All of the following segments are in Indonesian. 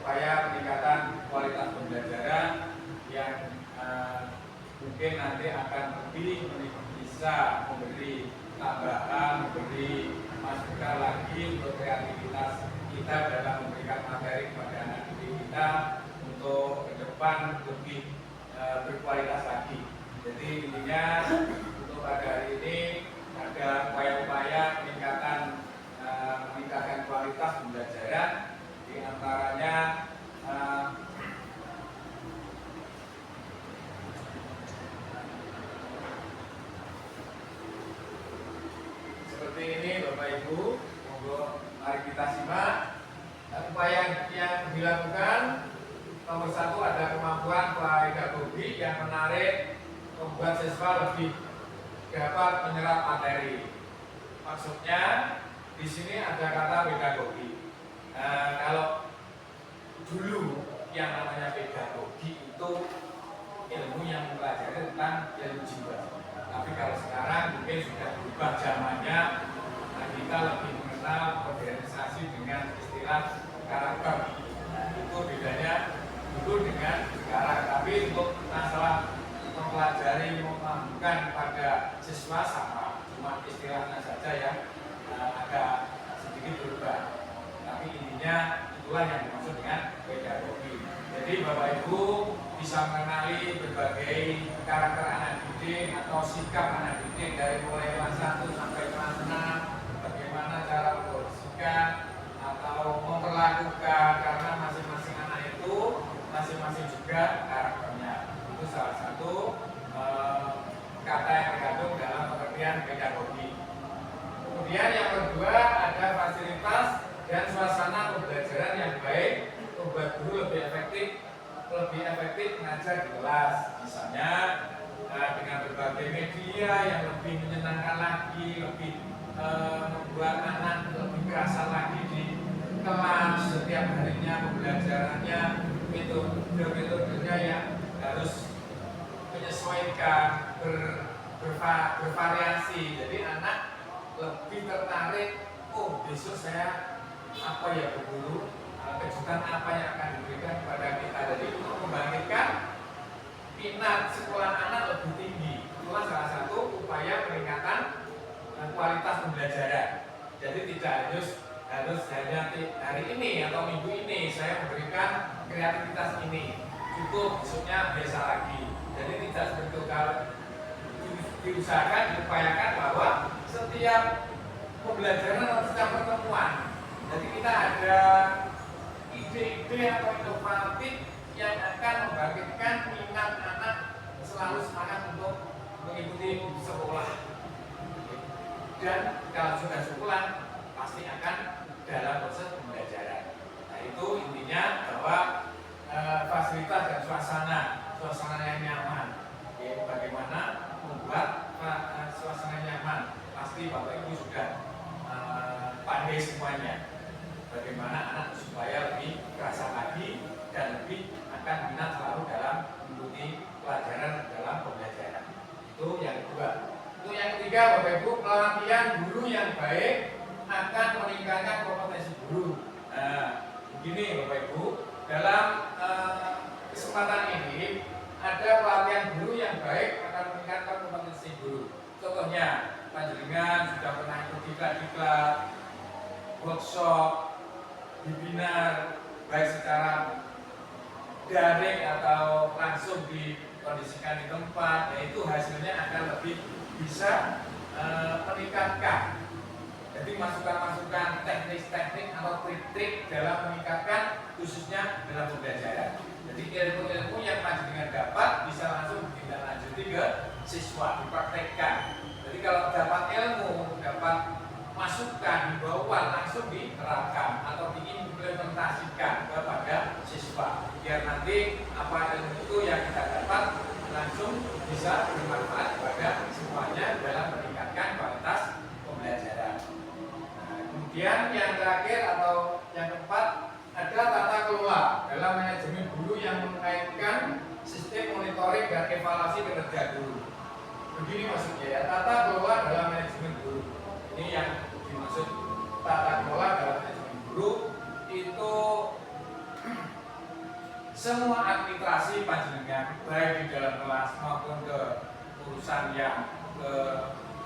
upaya peningkatan kualitas pembelajaran yang mungkin nanti akan lebih bisa memberi tambahan, memberi masukan lagi untuk kreativitas kita dalam memberikan materi kepada anak didik kita untuk ke depan lebih berkualitas lagi. Jadi intinya untuk pada hari ini ada upaya-upaya meningkatkan kualitas pembelajaran, di antaranya seperti ini Bapak Ibu, monggo mari kita simak. Upaya yang dilakukan, nomor satu ada kemampuan pedagogi yang menarik, membuat siswa lebih dapat menyerap materi. Maksudnya di sini ada kata pedagogi. Kalau dulu yang namanya pedagogi itu ilmu yang mempelajari tentang ilmu jiwa. Tapi kalau sekarang mungkin sudah berubah zamannya, kita lebih mengenal organisasi dengan istilah karakter. Itu bedanya dulu dengan sekarang. Tapi untuk masalah mempelajari, memahamikan pada siswa sama, cuma istilahnya saja yang agak sedikit berubah. Tapi intinya itulah yang dimaksud dengan pedagogi. Jadi Bapak Ibu bisa mengenali berbagai karakter anak didik atau sikap anak didik dari mulai kelas 1 sampai kelas 6, bagaimana cara bersikap atau memperlakukan, karena masing-masing anak itu masing-masing juga karakternya. Itu salah satu kata yang tergabung dalam pengertian pedagogi. Kemudian yang kedua ada fasilitas dan suasana pembelajaran yang baik, membuat guru lebih efektif mengajar di kelas. Misalnya dengan berbagai media yang lebih menyenangkan lagi, lebih membuat anak lebih kerasa lagi di kelas. Setiap harinya pembelajarannya metodenya yang harus menyesuaikan, bervariasi. Jadi anak lebih tertarik, oh besok saya apa ya Bu Guru, kejutan apa yang akan diberikan kepada kita. Jadi untuk membangkitkan minat sekolah anak lebih tinggi. Itulah salah satu upaya peningkatan kualitas pembelajaran. Jadi tidak harus hanya hari ini atau minggu ini saya memberikan kreativitas ini, cukup besoknya biasa lagi. Jadi tidak seperti itu. Kalau diusahakan, diupayakan bahwa setiap pembelajaran atau setiap pertemuan, jadi kita ada ide-ide atau inovatif yang akan membangkitkan minat anak selalu semangat untuk mengikuti sekolah. Dan kalau sudah sekolah pasti akan dalam proses pembelajaran. Nah itu intinya bahwa fasilitas dan suasana yang nyaman. Bagaimana membuat suasana nyaman? Pasti Bapak Ibu sudah pandai semuanya. Bagaimana anak supaya lebih kerasa lagi dan lebih akan minat selalu dalam mengikuti pelajaran dalam pembelajaran. Itu yang kedua. Untuk yang ketiga Bapak Ibu, pelatihan guru yang baik akan meningkatkan kompetensi guru. Nah, begini Bapak Ibu, dalam kesempatan ini ada pelatihan guru yang baik akan meningkatkan kompetensi guru. Contohnya, panjenengan sudah pernah ikut diklat, workshop, webinar, baik secara daring atau langsung dikondisikan di tempat, yaitu hasilnya akan lebih bisa meningkatkan. Jadi masukan-masukan teknik-teknik atau trik-trik dalam meningkatkan khususnya dalam pembelajaran. Jadi ilmu-ilmu yang panjenengan dapat bisa langsung ditindaklanjuti ke siswa, dipraktekkan. Jadi kalau dapat ilmu, dapat masukan, himbauan langsung diterapkan atau diimplementasikan kepada siswa. Biar nanti apa ilmu itu yang kita dapat langsung bisa bermanfaat kepada semuanya dalam meningkatkan kualitas pembelajaran. Nah, kemudian yang terakhir atau yang keempat ada tata kelola dalam manajemen guru yang mengaitkan sistem monitoring dan evaluasi kinerja guru. Begini maksudnya ya, tata kelola dalam manajemen guru. Ini yang dimaksud tata kelola dalam manajemen guru itu semua administrasi panjenengan baik di dalam kelas maupun ke urusan yang ke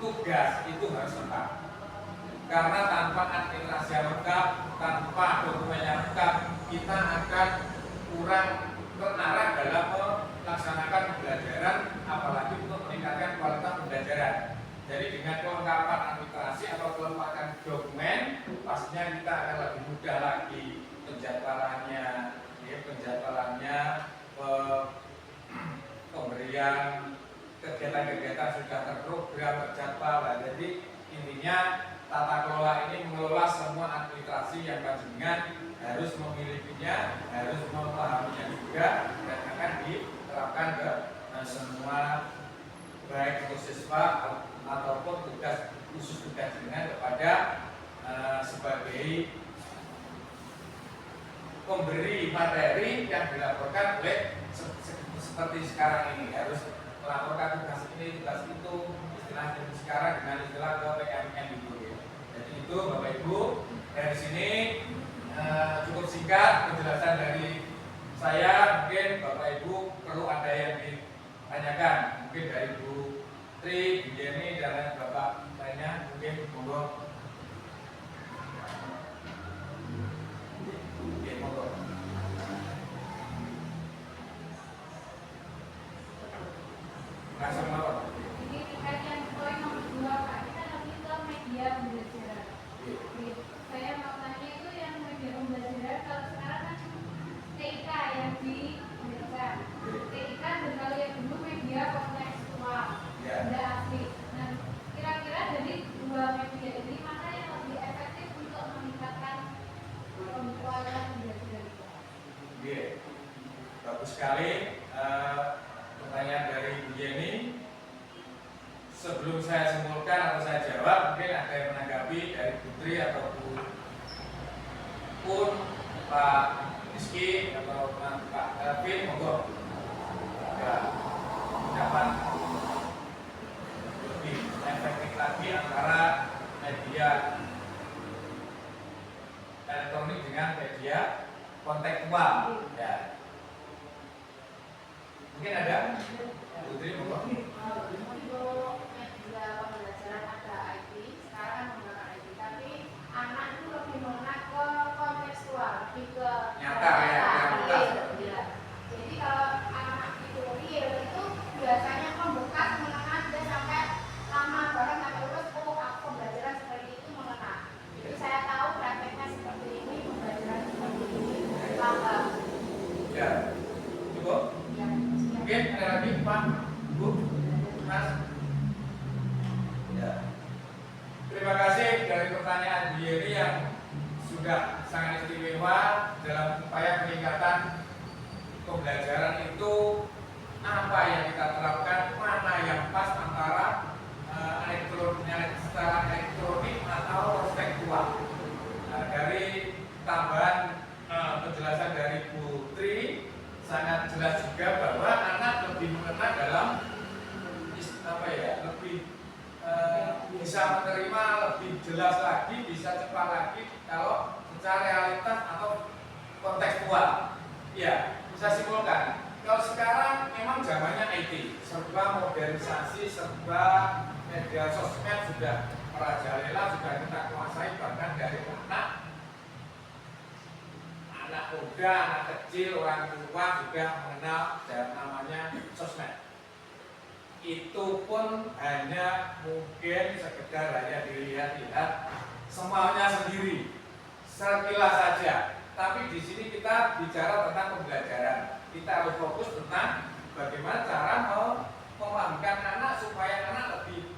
tugas itu harus lengkap. Karena tanpa administrasi yang lengkap, tanpa dokumen yang lengkap, kita akan kurang terarah dalam melaksanakan pembelajaran, apalagi untuk meningkatkan kualitas pembelajaran. Jadi dengan kelengkapan administrasi atau kelengkapan dokumen, pastinya kita akan lebih mudah lagi penjadwalannya, pemberian kegiatan-kegiatan sudah terprogram, terjadwal. Jadi intinya tata kelola ini mengelola semua administrasi yang panjenengan harus memilikinya, harus memahaminya juga, dan akan diterapkan ke semua baik untuk siswa ataupun tugas khusus tugas dengan kepada sebagai pemberi materi yang dilaporkan oleh seperti sekarang ini harus melaporkan tugas ini, tugas itu, istilah sekarang dengan istilah ke PMN itu. Jadi itu Bapak Ibu, dari sini cukup singkat penjelasan dari saya. Mungkin Bapak Ibu perlu ada yang ditanyakan, mungkin dari Bu Tri, Bu Yeni, dan lain Bapak lainnya, mungkin monggo. Langsung mawon. Jadi terkait yang poin nomor 2 Pak, kita lebih ke media pembelajaran. Saya mau tanya itu yang media pembelajaran, kalau sekarang kan TIK yang diberikan. TIK dan kalau yang dulu media kontekstual, benda asli. Nah, kira-kira dari dua media ini mana yang lebih efektif untuk meningkatkan kualitas pembelajaran? Bagus sekali. Pertanyaan dari Bu Yeni. Sebelum saya simpulkan atau saya jawab, mungkin ada yang menanggapi dari Putri atau Bu Pun, Pak Rizky atau Pak Elvin, monggo. Dapat lebih efektif lagi antara media elektronik dengan media kontekstual. Ya. Mungkin ada Putri, monggo. Untuk media pembelajaran ada IT, sekarang kan menggunakan IT, tapi anak itu lebih mengenal ke kontekstual, lebih ke nyata ya. Jadi kalau anak itu real itu biasanya pembekas mengenal dia sampai lama, bahkan sampai lulus, pembelajaran seperti itu mengenal. Jadi saya tahu prakteknya seperti ini, pembelajaran seperti ini, paham. Ya, cukup. Mungkin ada lagi Pak, Bu, Mas. Ya. Terima kasih dari pertanyaan Bu Yeni yang sudah sangat istimewa dalam upaya peningkatan pembelajaran itu. Apa yang kita terapkan, mana yang pas antara secara elektronik atau kontekstual. Nah, dari tambahan penjelasan dari Bu Tri, sangat jelas juga bahwa anak lebih mengenal dalam lebih bisa menerima lebih jelas lagi, bisa cepat lagi kalau secara realitas atau kontekstual. Ya, saya simpulkan. Kalau sekarang memang zamannya IT, serba modernisasi, serba media sosmed sudah merajalela, sudah kita kuasai, bahkan dari anak muda, anak kecil, orang tua sudah mengenal dan namanya sosmed. Itu pun hanya mungkin sekedar hanya dilihat-lihat semuanya sendiri, sekilas saja. Tapi di sini kita bicara tentang pembelajaran. Kita harus fokus tentang bagaimana cara memahamkan anak supaya anak lebih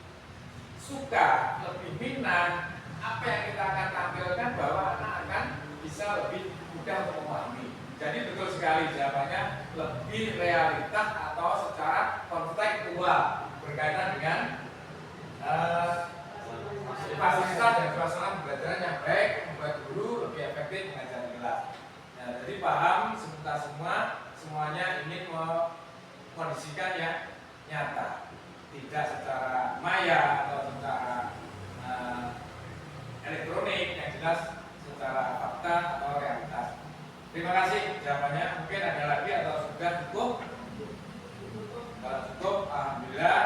suka, lebih minat apa yang kita akan tampilkan, bahwa anak akan bisa lebih mudah untuk memahami. Jadi betul sekali jawabannya lebih realitas atau secara kontekstual berkaitan dengan fasilitas dan suasana pembelajaran yang baik, membuat guru lebih efektif mengajar kelas. Nah, jadi paham kita semuanya ingin mengkondisikan yang nyata, tidak secara maya atau secara elektronik, yang jelas secara fakta atau realitas. Terima kasih jawabannya. Mungkin ada lagi atau sudah cukup? Kalau cukup, alhamdulillah.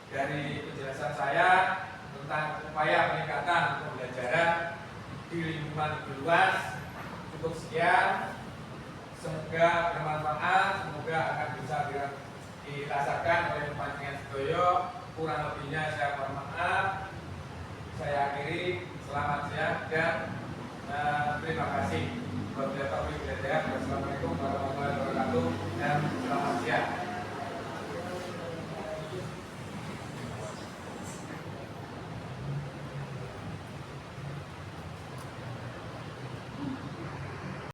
Dari penjelasan saya tentang upaya peningkatan pembelajaran di lingkungan lebih luas cukup sekian. Semoga bermanfaat, semoga akan bisa dirasakan oleh panjenengan sedaya. Kurang lebihnya saya mohon maaf. Saya akhiri, selamat siang dan terima kasih. Wassalamualaikum warahmatullahi wabarakatuh.